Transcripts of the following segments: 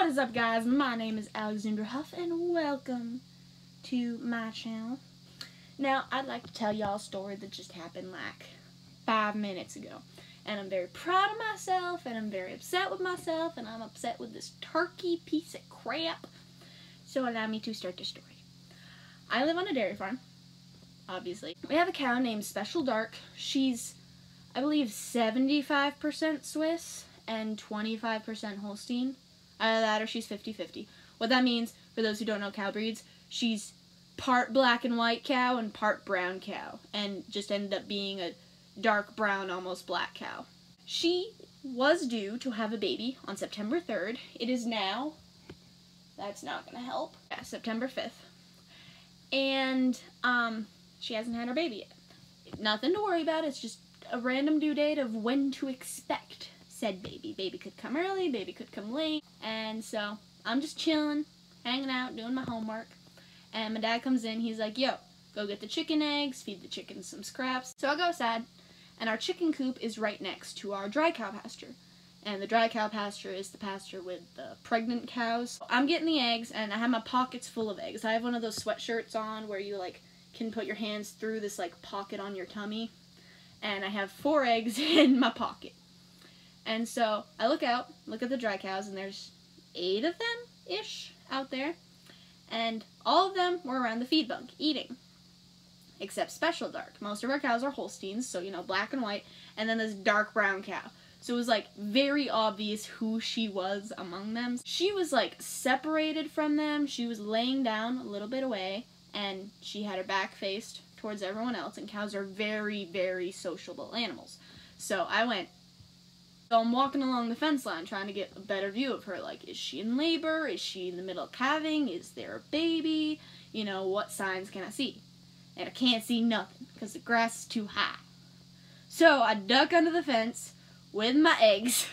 What is up, guys? My name is Alexandra Huff and welcome to my channel. Now, I'd like to tell y'all a story that just happened like 5 minutes ago. And I'm very proud of myself and I'm very upset with myself and I'm upset with this turkey piece of crap. So allow me to start the story. I live on a dairy farm, obviously. We have a cow named Special Dark. She's, I believe, 75% Swiss and 25% Holstein. Either that or she's 50-50. What that means, for those who don't know cow breeds, she's part black and white cow and part brown cow, and just ended up being a dark brown, almost black cow. She was due to have a baby on September 3rd. It is now, that's not gonna help, yeah, September 5th. And, she hasn't had her baby yet. Nothing to worry about, it's just a random due date of when to expect said baby. Baby could come early, baby could come late, and so I'm just chilling, hanging out, doing my homework, and my dad comes in, he's like, yo, go get the chicken eggs, feed the chickens some scraps. So I go outside, and our chicken coop is right next to our dry cow pasture, and the dry cow pasture is the pasture with the pregnant cows. I'm getting the eggs, and I have my pockets full of eggs. I have one of those sweatshirts on where you like can put your hands through this like pocket on your tummy, and I have 4 eggs in my pocket. And so I look out, look at the dry cows, and there's 8 of them-ish out there. And all of them were around the feed bunk, eating. Except Special Dark. Most of our cows are Holsteins, so, you know, black and white. And then this dark brown cow. So it was, like, very obvious who she was among them. She was, like, separated from them. She was laying down a little bit away. And she had her back faced towards everyone else. And cows are very, very sociable animals. So I went. So I'm walking along the fence line trying to get a better view of her. Like, is she in labor? Is she in the middle of calving? Is there a baby? You know, what signs can I see? And I can't see nothing because the grass is too high. So I duck under the fence with my eggs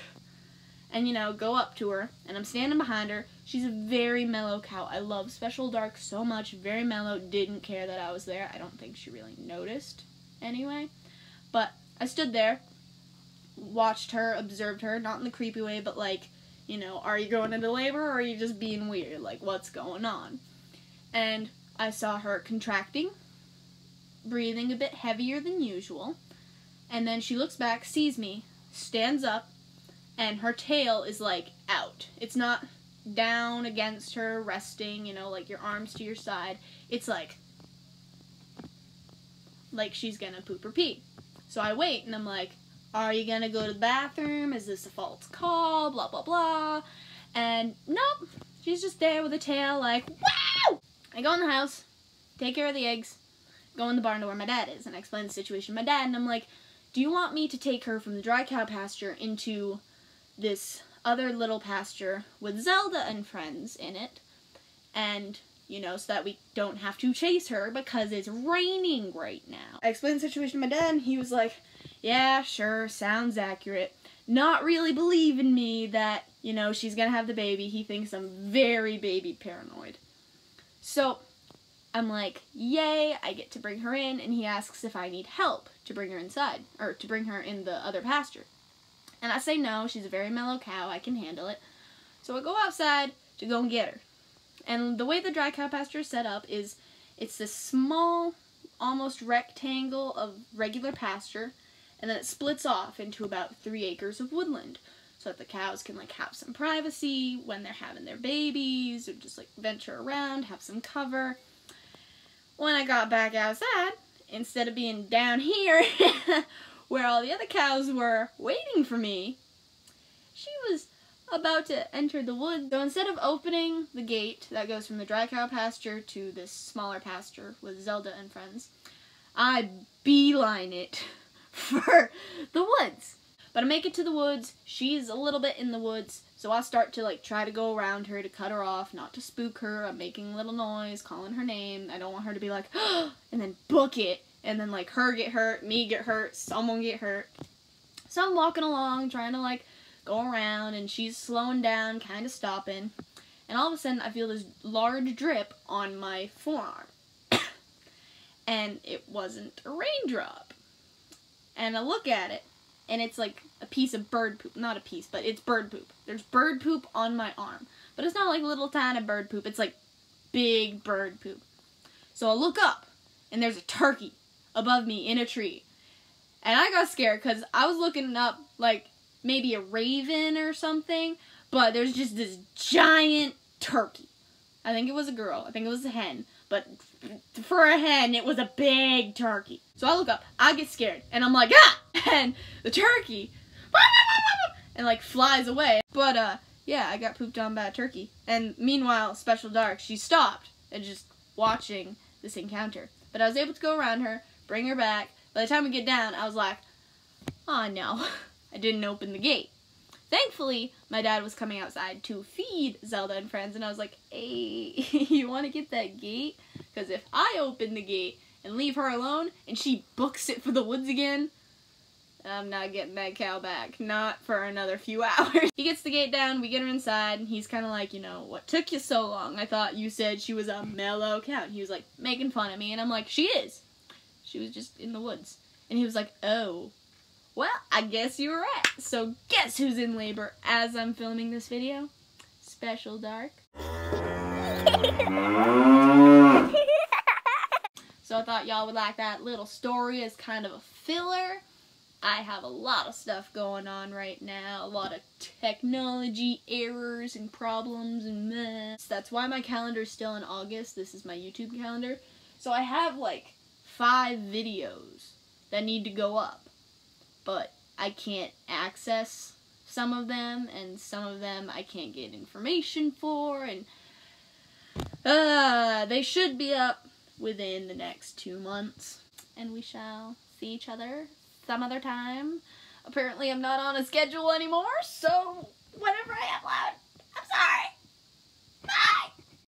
and, you know, go up to her. And I'm standing behind her. She's a very mellow cow. I love Special Dark so much. Very mellow. Didn't care that I was there. I don't think she really noticed anyway. But I stood there, watched her, observed her, not in the creepy way, but like, you know, are you going into labor or are you just being weird? Like, what's going on? And I saw her contracting, breathing a bit heavier than usual, and then she looks back, sees me, stands up, and her tail is like out. It's not down against her, resting, you know, like your arms to your side. It's like she's gonna poop or pee. So I wait, and I'm like, are you gonna go to the bathroom? Is this a false call? Blah, blah, blah. And nope, she's just there with a tail like, wow! I go in the house, take care of the eggs, go in the barn to where my dad is, and I explain the situation to my dad, and I'm like, do you want me to take her from the dry cow pasture into this other little pasture with Zelda and friends in it? And, you know, so that we don't have to chase her because it's raining right now. I explained the situation to my dad, and he was like, yeah, sure, sounds accurate. Not really believing me that, you know, she's gonna have the baby. He thinks I'm very baby paranoid. So, I'm like, yay, I get to bring her in, and he asks if I need help to bring her inside, or to bring her in the other pasture. And I say no, she's a very mellow cow, I can handle it. So I go outside to go and get her. And the way the dry cow pasture is set up is, it's this small, almost rectangle of regular pasture, and then it splits off into about 3 acres of woodland, so that the cows can like have some privacy when they're having their babies, or just like venture around, have some cover. When I got back outside, instead of being down here, where all the other cows were waiting for me, she was about to enter the woods. So instead of opening the gate that goes from the dry cow pasture to this smaller pasture with Zelda and friends, I beeline it for the woods. But I make it to the woods, she's a little bit in the woods, so I start to like try to go around her to cut her off, not to spook her. I'm making a little noise, calling her name. I don't want her to be like, and then book it, and then like her get hurt, me get hurt, someone get hurt. So I'm walking along, trying to like go around, and she's slowing down, kind of stopping, and all of a sudden I feel this large drip on my forearm. And it wasn't a raindrop. And I look at it, and it's like a piece of bird poop. Not a piece, but it's bird poop. There's bird poop on my arm. but it's not like little tiny bird poop. It's like big bird poop. So I look up, and there's a turkey above me in a tree. And I got scared because I was looking up like maybe a raven or something, but there's just this giant turkey. I think it was a girl. I think it was a hen. But for a hen, it was a big turkey. So I look up, I get scared, and I'm like, ah! And the turkey, and like flies away. But yeah, I got pooped on by a turkey. And meanwhile, Special Dark, she stopped and just watching this encounter. But I was able to go around her, bring her back. By the time we get down, I was like, oh no, I didn't open the gate. Thankfully, my dad was coming outside to feed Zelda and friends, and I was like, hey, you want to get that gate? Because if I open the gate and leave her alone, and she books it for the woods again, I'm not getting that cow back. Not for another few hours. He gets the gate down, we get her inside, and he's kind of like, you know, what took you so long? I thought you said she was a mellow cow. And he was like, making fun of me, and I'm like, she is. She was just in the woods. And he was like, oh. Well, I guess you were right. So guess who's in labor as I'm filming this video? Special Dark. So I thought y'all would like that little story as kind of a filler. I have a lot of stuff going on right now. A lot of technology errors and problems and mess. That's why my calendar is still in August. This is my YouTube calendar. So I have like 5 videos that need to go up. But I can't access some of them, and some of them I can't get information for, and they should be up within the next 2 months, and we shall see each other some other time. Apparently I'm not on a schedule anymore, so whenever I upload, I'm sorry.